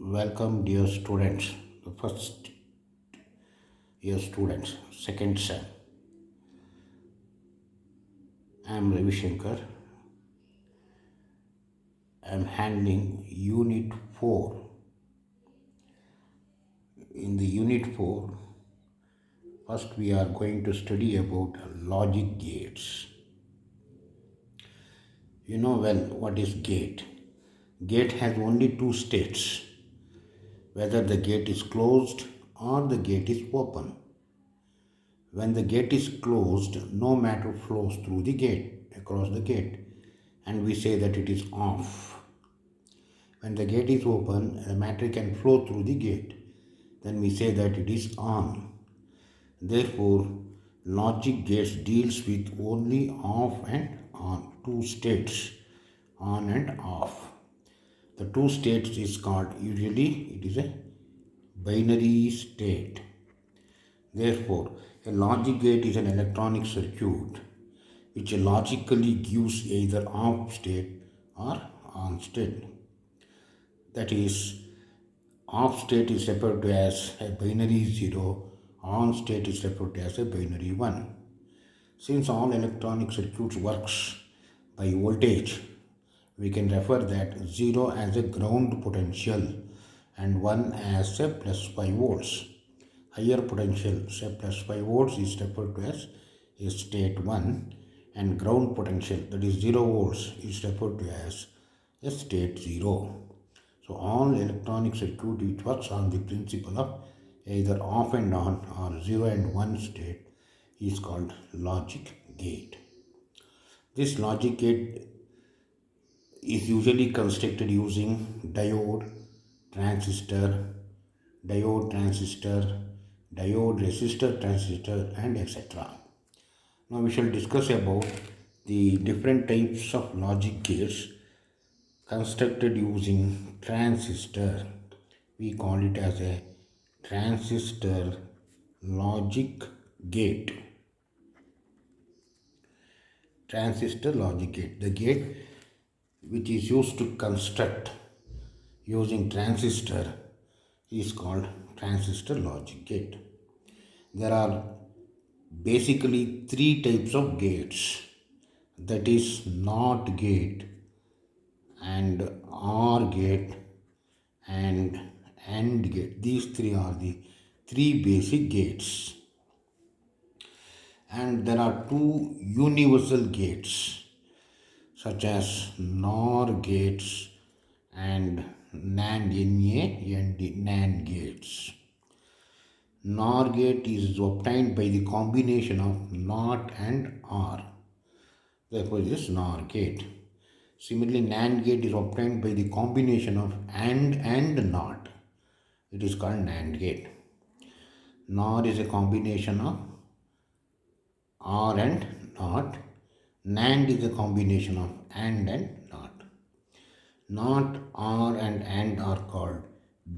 Welcome, dear students, the first year students, second sem. I am Ravi Shankar. I am handling Unit 4. In the Unit 4, first we are going to study about logic gates. You know well what is gate. Gate has only two states, whether the gate is closed or the gate is open. When the gate is closed, no matter flows through the gate, across the gate, and we say that it is off. When the gate is open, the matter can flow through the gate, then we say that it is on. Therefore, logic gates deals with only off and on, two states, on and off. The two states is called, usually it is a binary state. Therefore, a logic gate is an electronic circuit which logically gives either off state or on state. That is, off state is referred to as a binary 0, on state is referred to as a binary 1. Since all electronic circuits works by voltage, we can refer that 0 as a ground potential and 1 as a plus 5 volts. Higher potential, say plus 5 volts, is referred to as a state 1, and ground potential, that is 0 volts, is referred to as a state 0. So all electronic circuit which works on the principle of either off and on or 0 and 1 state is called logic gate. This logic gate is usually constructed using transistor, diode, resistor, transistor, and etc. Now we shall discuss about the different types of logic gates constructed using transistor. We call it as a transistor logic gate. Transistor logic gate, the gate which is used to construct using transistor, is called transistor logic gate. There are basically three types of gates, that is NOT gate and OR gate and AND gate. These three are the three basic gates. And there are two universal gates such as NOR gates and NAND gates. NOR gate is obtained by the combination of NOT and OR. Therefore, it is NOR gate. Similarly, NAND gate is obtained by the combination of and NOT. It is called NAND gate. NOR is a combination of OR and NOT. NAND is a combination of and NOT. NOT, OR and AND are called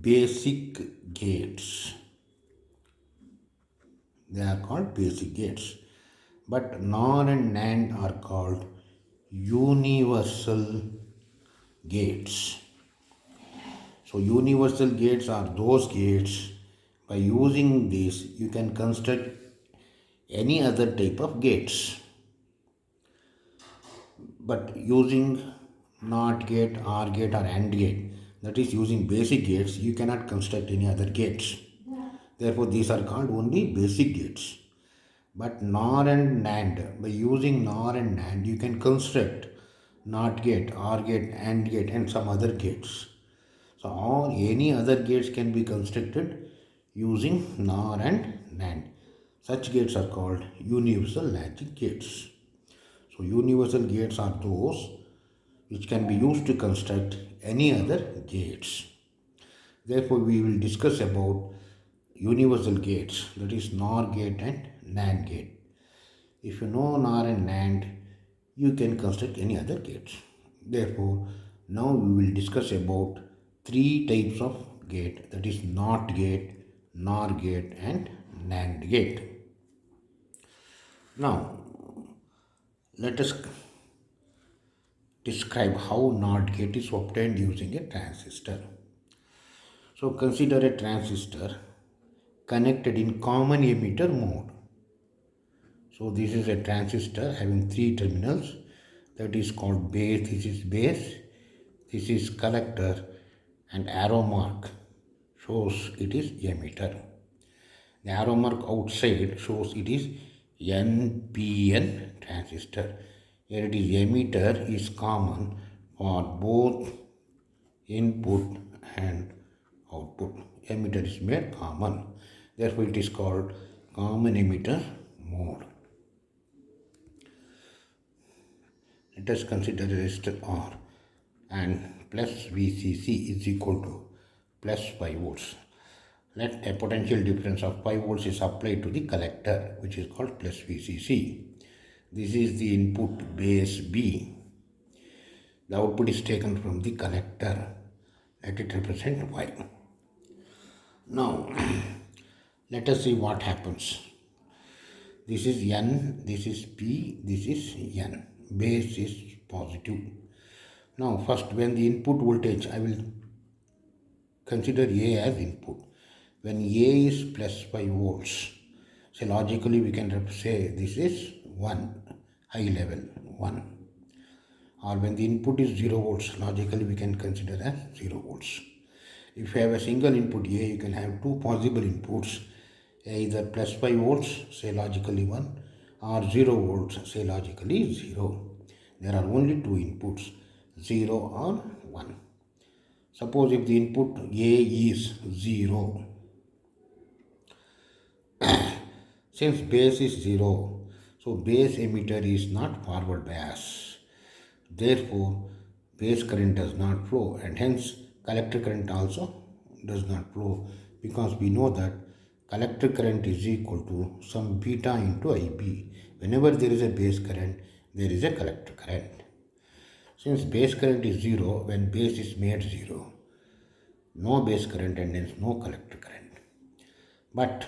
basic gates. They are called basic gates. But NOR and NAND are called universal gates. So universal gates are those gates, by using these you can construct any other type of gates. But using NOT gate, OR gate or AND gate, that is using basic gates, you cannot construct any other gates. Therefore, these are called only basic gates. But NOR and NAND, by using NOR and NAND, you can construct NOT gate, OR gate, AND gate and some other gates. So, all any other gates can be constructed using NOR and NAND. Such gates are called universal logic gates. So, universal gates are those which can be used to construct any other gates. Therefore, we will discuss about universal gates, that is NOR gate and NAND gate. If you know NOR and NAND, you can construct any other gates. Therefore, now we will discuss about three types of gate, that is NOT gate, NOR gate and NAND gate. Now, let us describe how NOT gate is obtained using a transistor. So consider a transistor connected in common emitter mode. So this is a transistor having three terminals, that is called base. This is base, this is collector, and arrow mark shows it is emitter. The arrow mark outside shows it is NPN transistor. Here it is emitter is common for both input and output. Emitter is made common. Therefore it is called common emitter mode. Let us consider resistor R, and plus VCC is equal to plus 5 volts. Let a potential difference of 5 volts is applied to the collector, which is called plus VCC. This is the input base B. The output is taken from the collector. Let it represent Y. Now, let us see what happens. This is N, this is P, this is N. Base is positive. Now, first, when the input voltage, I will consider A as input. When A is plus 5 volts, so logically we can say this is 1, high level 1. Or when the input is 0 volts, logically we can consider as 0 volts. If you have a single input A, you can have two possible inputs, either plus 5 volts, say logically 1, or 0 volts, say logically 0. There are only two inputs, 0 or 1. Suppose if the input A is 0, since base is 0, so base emitter is not forward bias. Therefore, base current does not flow, and hence collector current also does not flow, because we know that collector current is equal to some beta into IB. Whenever there is a base current, there is a collector current. Since base current is 0, when base is made 0, no base current and hence no collector current. But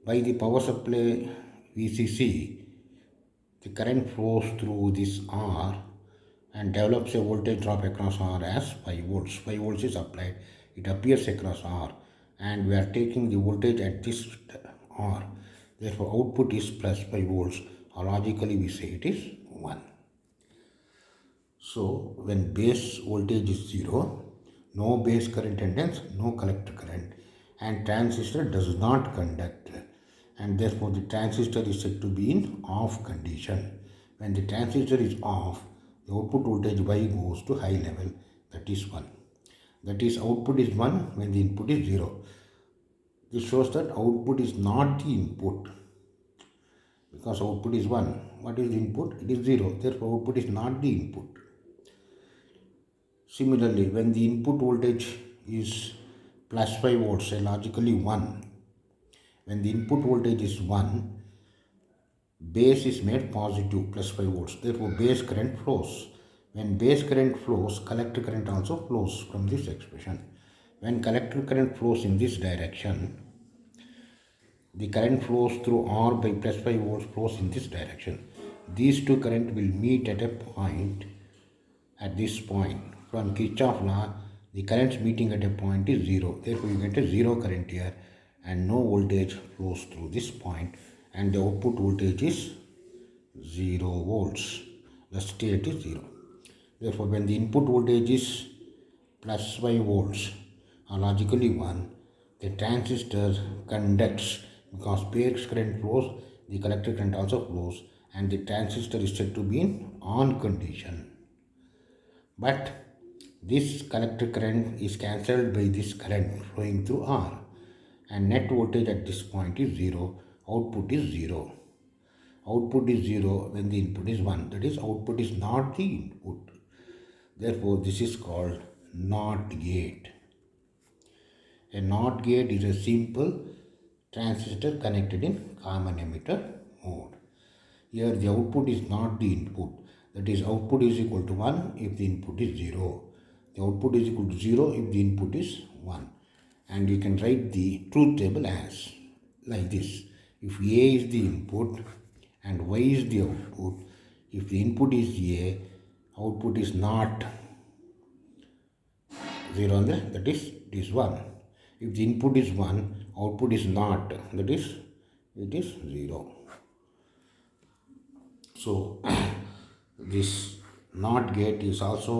by the power supply VCC, the current flows through this R and develops a voltage drop across R as 5 volts. 5 volts is applied. It appears across R, and we are taking the voltage at this R. Therefore, output is plus 5 volts, or logically we say it is 1. So, when base voltage is 0, no base current and hence no collector current, and transistor does not conduct, and therefore the transistor is said to be in off condition. When the transistor is off, the output voltage Y goes to high level, that is 1. That is, output is 1 when the input is 0. This shows that output is not the input, because output is 1. What is the input? It is 0. Therefore, output is not the input. Similarly, when the input voltage is plus 5 volts, say logically 1, when the input voltage is 1, base is made positive, plus 5 volts. Therefore, base current flows. When base current flows, collector current also flows from this expression. When collector current flows in this direction, the current flows through R by plus 5 volts flows in this direction. These two current will meet at a point, at this point. From Kirchhoff law, the currents meeting at a point is 0. Therefore, you get a 0 current here, and no voltage flows through this point, and the output voltage is 0 volts. The state is 0. Therefore, when the input voltage is plus 5 volts, or logically 1, the transistor conducts, because base current flows, the collector current also flows, and the transistor is said to be in on condition. But this collector current is cancelled by this current flowing through R, and net voltage at this point is 0, output is 0. Output is 0 when the input is 1, that is, output is not the input. Therefore, this is called NOT gate. A NOT gate is a simple transistor connected in common emitter mode. Here the output is not the input, that is, output is equal to 1 if the input is 0. The output is equal to 0 if the input is 1. And you can write the truth table as like this. If A is the input and Y is the output, if the input is A, output is not 0 ಅಂದರೆ that is it is 1. If the input is 1, output is not, that is it is 0. So this NOT gate is also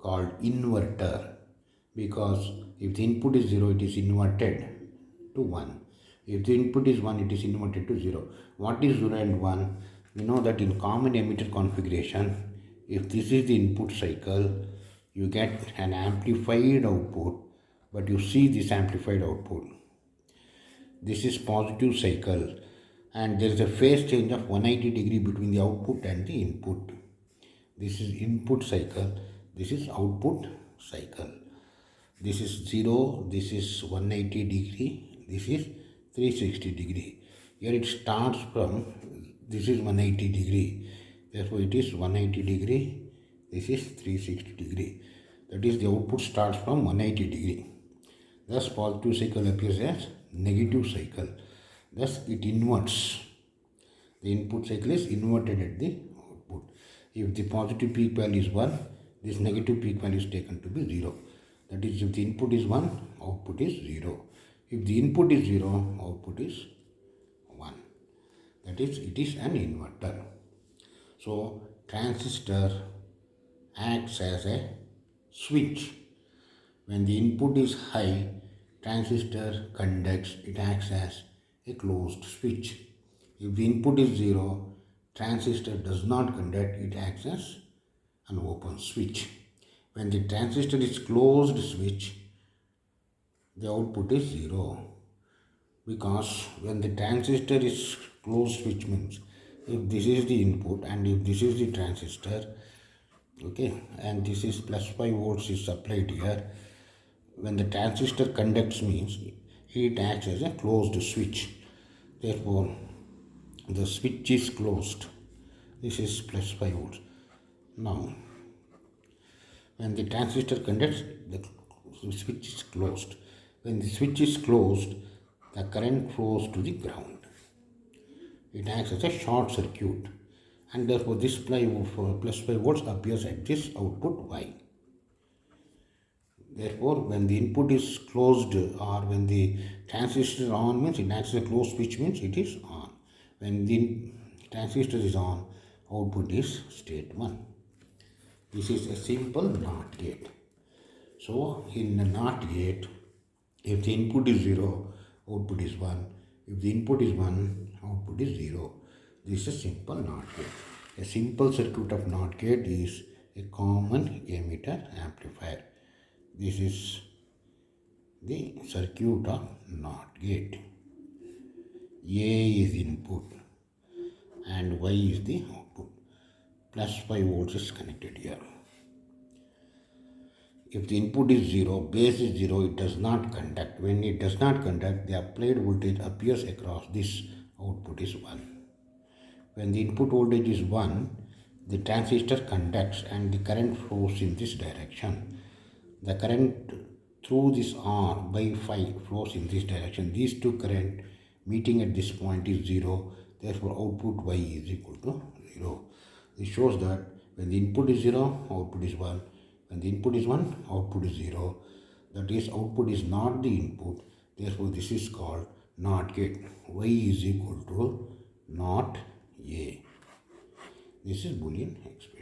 called inverter, because if the input is 0, it is inverted to 1. If the input is 1, it is inverted to 0. What is 0 and 1? You know that in common emitter configuration, if this is the input cycle, you get an amplified output, but you see this amplified output. This is positive cycle, and there is a phase change of 180 degree between the output and the input. This is input cycle, this is output cycle. This is 0, this is 180 degree, this is 360 degree. Here it starts from, this is 180 degree, therefore it is 180 degree, this is 360 degree. That is, the output starts from 180 degree. Thus positive cycle appears as negative cycle. Thus it inverts. The input cycle is inverted at the output. If the positive peak value is 1, this negative peak value is taken to be 0. That is, if the input is 1, output is 0. If the input is 0, output is 1. That is, it is an inverter. So transistor acts as a switch. When the input is high, transistor conducts, it acts as a closed switch. If the input is 0, transistor does not conduct, it acts as an open switch. When the transistor is closed switch, the output is 0. Because when the transistor is closed switch means, if this is the input and if this is the transistor, okay, and this is plus 5 volts is supplied here, when the transistor conducts means it acts as a closed switch. Therefore, the switch is closed. This is plus 5 volts. Now, when the transistor conducts, the switch is closed. When the switch is closed, the current flows to the ground. It acts as a short circuit, and therefore this plus 5 volts appears at this output Y. Therefore, when the input is closed or when the transistor is on means it acts as a closed switch means it is on. When the transistor is on, output is state 1. This is a simple NOT gate. So, in the NOT gate, if the input is 0, output is 1. If the input is 1, output is 0. This is a simple NOT gate. A simple circuit of NOT gate is a common emitter amplifier. This is the circuit of NOT gate. A is input and Y is the output. Plus 5 volts is connected here. If the input is 0, base is 0, it does not conduct. When it does not conduct, the applied voltage appears across this, output is 1. When the input voltage is 1, the transistor conducts and the current flows in this direction. The current through this R by phi flows in this direction. These two current meeting at this point is 0. Therefore, output Y is equal to 0. This shows that when the input is 0, output is 1. When the input is 1, output is 0. That is, output is not the input. Therefore, this is called NOT gate. Y is equal to NOT A. This is Boolean expression.